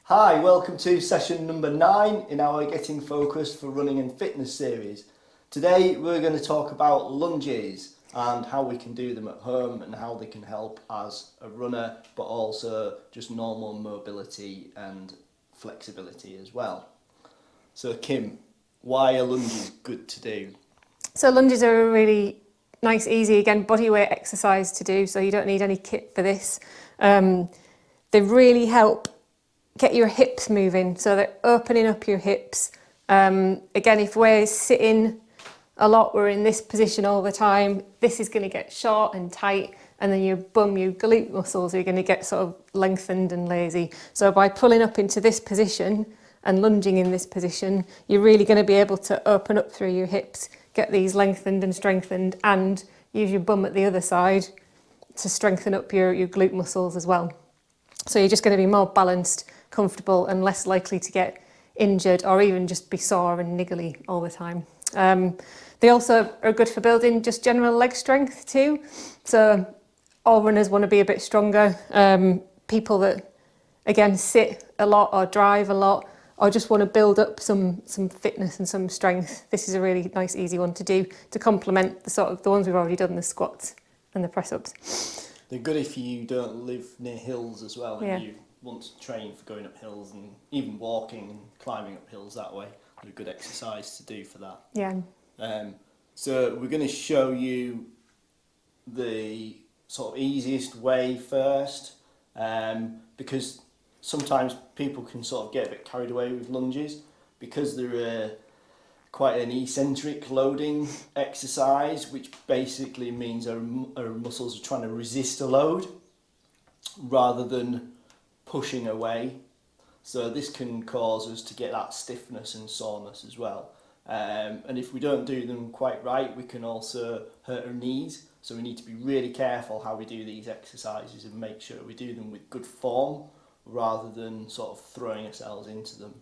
Hi, welcome to session number 9 in our Getting Focused for Running and Fitness series. Today we're going to talk about lunges and how we can do them at home and how they can help as a runner, but also just normal mobility and flexibility as well. So Kim, why are lunges good to do? So lunges are a really nice, easy, again, bodyweight exercise to do, so you don't need any kit for this. They really help get your hips moving, so they're opening up your hips. Again, if we're sitting a lot, we're in this position all the time, this is going to get short and tight, and then your glute muscles are going to get sort of lengthened and lazy. So by pulling up into this position and lunging in this position, you're really going to be able to open up through your hips, get these lengthened and strengthened, and use your bum at the other side to strengthen up your glute muscles as well. So you're just going to be more balanced, comfortable, and less likely to get injured or even just be sore and niggly all the time. They also are good for building just general leg strength too. So all runners want to be a bit stronger. People that, again, sit a lot or drive a lot or just want to build up some fitness and some strength, this is a really nice, easy one to do to complement the ones we've already done, the squats and the press-ups. They're good if you don't live near hills as well, and Yeah. you want to train for going up hills and even walking and climbing up hills that way. They're a good exercise to do for that. Yeah. So we're going to show you the sort of easiest way first, because sometimes people can sort of get a bit carried away with lunges because they're quite an eccentric loading exercise, which basically means our muscles are trying to resist a load rather than pushing away. So this can cause us to get that stiffness and soreness as well. And if we don't do them quite right, we can also hurt our knees. So we need to be really careful how we do these exercises and make sure we do them with good form rather than sort of throwing ourselves into them.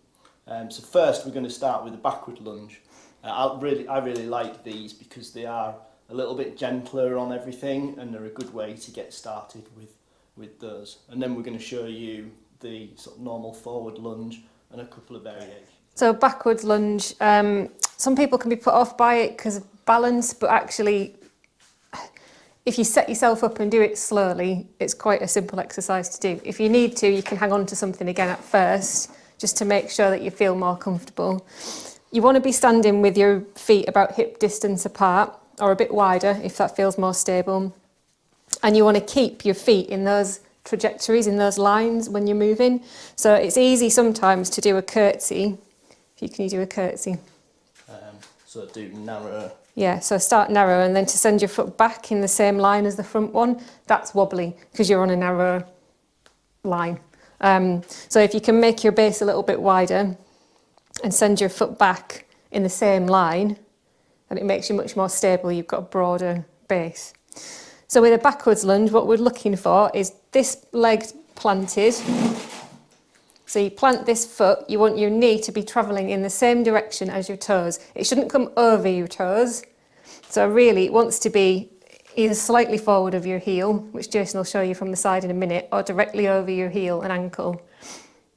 So first we're going to start with a backward lunge. I really like these because they are a little bit gentler on everything and they're a good way to get started with those. And then we're going to show you the sort of normal forward lunge and a couple of variations. So backwards lunge, some people can be put off by it because of balance, but actually if you set yourself up and do it slowly, it's quite a simple exercise to do. If you need to, you can hang on to something again at first, just to make sure that you feel more comfortable. You want to be standing with your feet about hip distance apart or a bit wider if that feels more stable. And you want to keep your feet in those trajectories, in those lines when you're moving. So it's easy sometimes to do a curtsy. Can you do a curtsy? So do narrow. Yeah, so start narrow and then to send your foot back in the same line as the front one, that's wobbly because you're on a narrow line. So if you can make your base a little bit wider and send your foot back in the same line, then it makes you much more stable. You've got a broader base. So with a backwards lunge, what we're looking for is this leg planted. So you plant this foot, you want your knee to be travelling in the same direction as your toes. It shouldn't come over your toes. So really it wants to be either slightly forward of your heel, which Jason will show you from the side in a minute, or directly over your heel and ankle.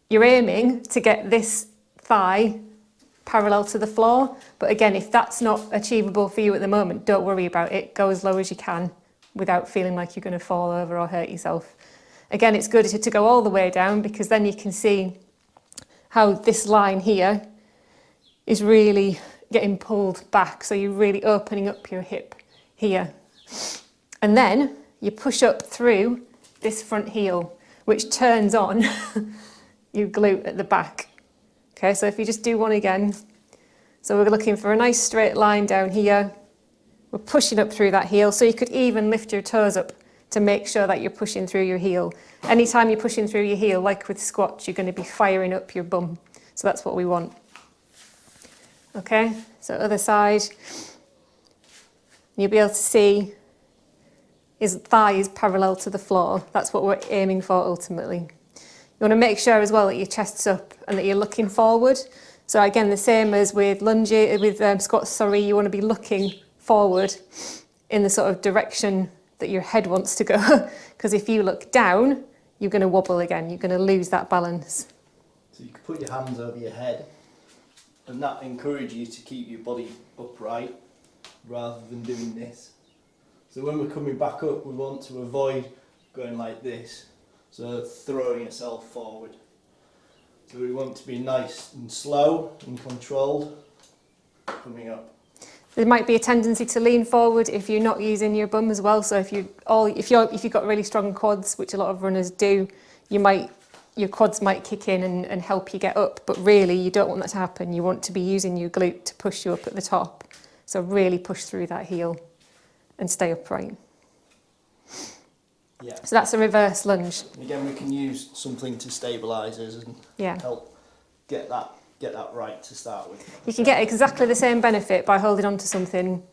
You're aiming to get this thigh parallel to the floor, but again, if that's not achievable for you at the moment, don't worry about it. Go as low as you can without feeling like you're going to fall over or hurt yourself. Again, it's good to go all the way down because then you can see how this line here is really getting pulled back. So you're really opening up your hip here. And then you push up through this front heel, which turns on your glute at the back. Okay, so if you just do one again. So we're looking for a nice straight line down here. We're pushing up through that heel. So you could even lift your toes up to make sure that you're pushing through your heel. Anytime you're pushing through your heel, like with squats, you're going to be firing up your bum. So that's what we want. Okay, so other side. You'll be able to see his thigh is parallel to the floor. That's what we're aiming for ultimately. You want to make sure as well that your chest's up and that you're looking forward. So again, the same as with squats, you want to be looking forward in the sort of direction that your head wants to go. Because if you look down, you're going to wobble again. You're going to lose that balance. So you can put your hands over your head, and that encourages you to keep your body upright rather than doing this. So when we're coming back up, we want to avoid going like this, so throwing yourself forward. So we want to be nice and slow and controlled coming up. There might be a tendency to lean forward if you're not using your bum as well. So if you've got really strong quads, which a lot of runners do, your quads might kick in and help you get up. But really, you don't want that to happen. You want to be using your glute to push you up at the top. So really push through that heel and stay upright. Yeah. So that's a reverse lunge. And again, we can use something to stabilise us and help get that right to start with. You can get exactly the same benefit by holding on to something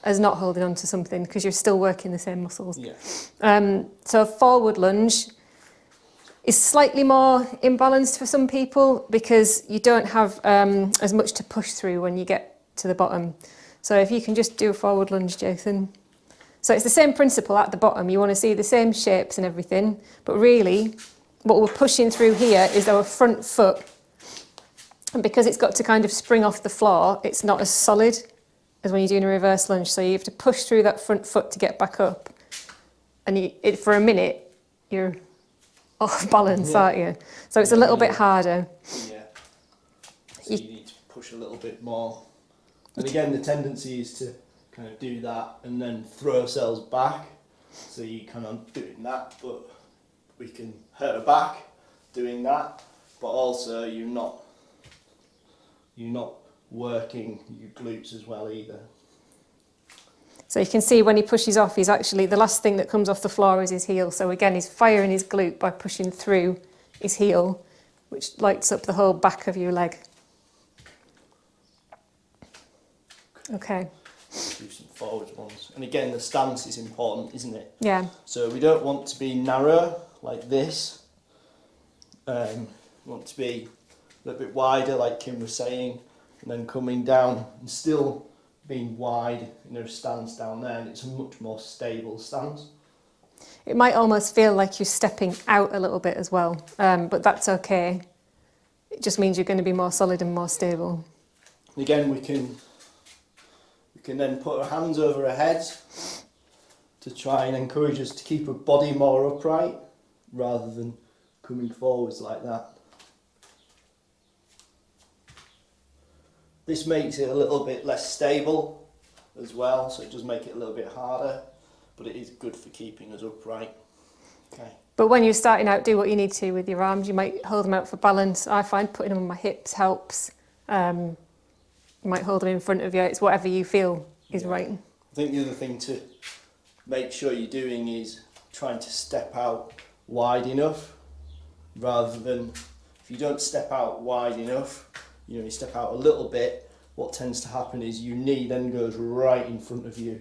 as not holding on to something, because you're still working the same muscles. Yeah. So forward lunge is slightly more imbalanced for some people because you don't have as much to push through when you get to the bottom. So if you can just do a forward lunge, Jason. So it's the same principle at the bottom. You want to see the same shapes and everything, but really what we're pushing through here is our front foot. And because it's got to kind of spring off the floor, it's not as solid as when you're doing a reverse lunge. So you have to push through that front foot to get back up. And for a minute, you're off balance, aren't you? So it's a little bit harder. Yeah. So you need to push a little bit more. And again, the tendency is to kind of do that and then throw ourselves back. So you kind of doing that, but we can hurt our back doing that. But also you're not working your glutes as well either. So you can see when he pushes off, he's actually, the last thing that comes off the floor is his heel. So again, he's firing his glute by pushing through his heel, which lights up the whole back of your leg. Okay. Do some forward ones. And again, the stance is important, isn't it? Yeah. So we don't want to be narrow like this. We want to be a little bit wider, like Kim was saying, and then coming down and still being wide in a stance down there, and it's a much more stable stance. It might almost feel like you're stepping out a little bit as well, but that's okay. It just means you're going to be more solid and more stable. And again, we can then put our hands over our heads to try and encourage us to keep our body more upright rather than coming forwards like that. This makes it a little bit less stable as well, so it does make it a little bit harder, but it is good for keeping us upright. Okay. But when you're starting out, do what you need to with your arms. You might hold them out for balance. I find putting them on my hips helps. You might hold them in front of you. It's whatever you feel is right. I think the other thing to make sure you're doing is trying to step out wide enough, rather than, if you don't step out wide enough, you step out a little bit, what tends to happen is your knee then goes right in front of your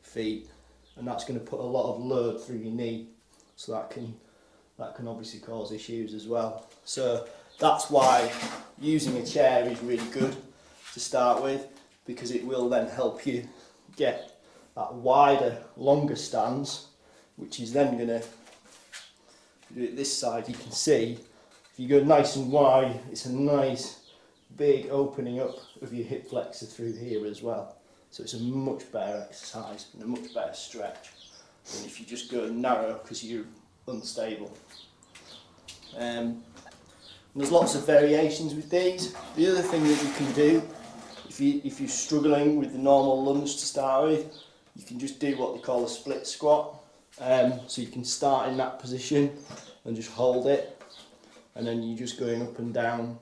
feet, and that's going to put a lot of load through your knee, so that can obviously cause issues as well. So that's why using a chair is really good to start with, because it will then help you get that wider, longer stance, which is then going to, if you do it this side, you can see, if you go nice and wide, it's a nice big opening up of your hip flexor through here as well. So it's a much better exercise and a much better stretch than if you just go narrow because you're unstable. And there's lots of variations with these. The other thing that you can do, if you're struggling with the normal lunge to start with, you can just do what they call a split squat. So you can start in that position and just hold it, and then you're just going up and down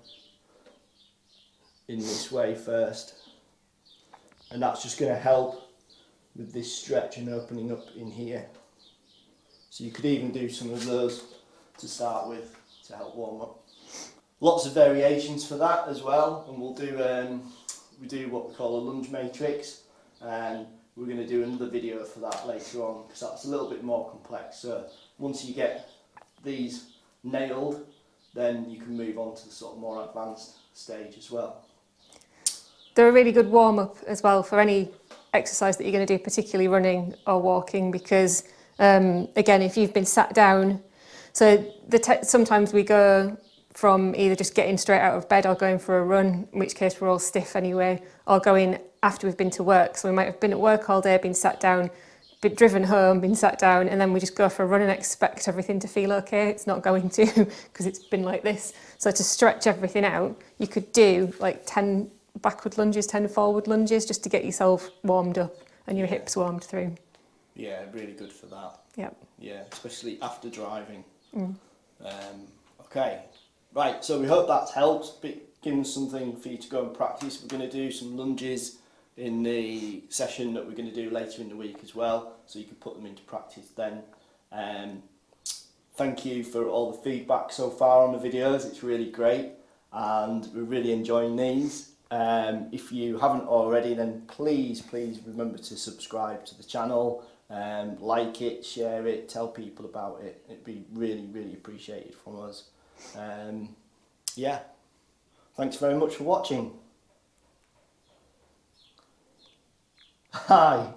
in this way first, and that's just going to help with this stretch and opening up in here. So you could even do some of those to start with to help warm up. Lots of variations for that as well, and we'll do we do what we call a lunge matrix, and we're going to do another video for that later on, because that's a little bit more complex. So once you get these nailed, then you can move on to the sort of more advanced stage as well. They're a really good warm-up as well for any exercise that you're going to do, particularly running or walking, because again, if you've been sat down, so sometimes we go from either just getting straight out of bed or going for a run, in which case we're all stiff anyway, or going after we've been to work. So we might have been at work all day, been sat down, been driven home, been sat down, and then we just go for a run and expect everything to feel okay. It's not going to, because it's been like this. So to stretch everything out, you could do like 10 backward lunges, 10 forward lunges, just to get yourself warmed up and your hips warmed through. Yeah, really good for that. Yep. Yeah, especially after driving. Okay, right, so we hope that's helped, given something for you to go and practice. We're going to do some lunges in the session that we're going to do later in the week as well, so you can put them into practice then. Thank you for all the feedback so far on the videos, it's really great, and we're really enjoying these. If you haven't already, then please remember to subscribe to the channel, like it, share it, tell people about it. It'd be really appreciated from us. Yeah, thanks very much for watching. Hi.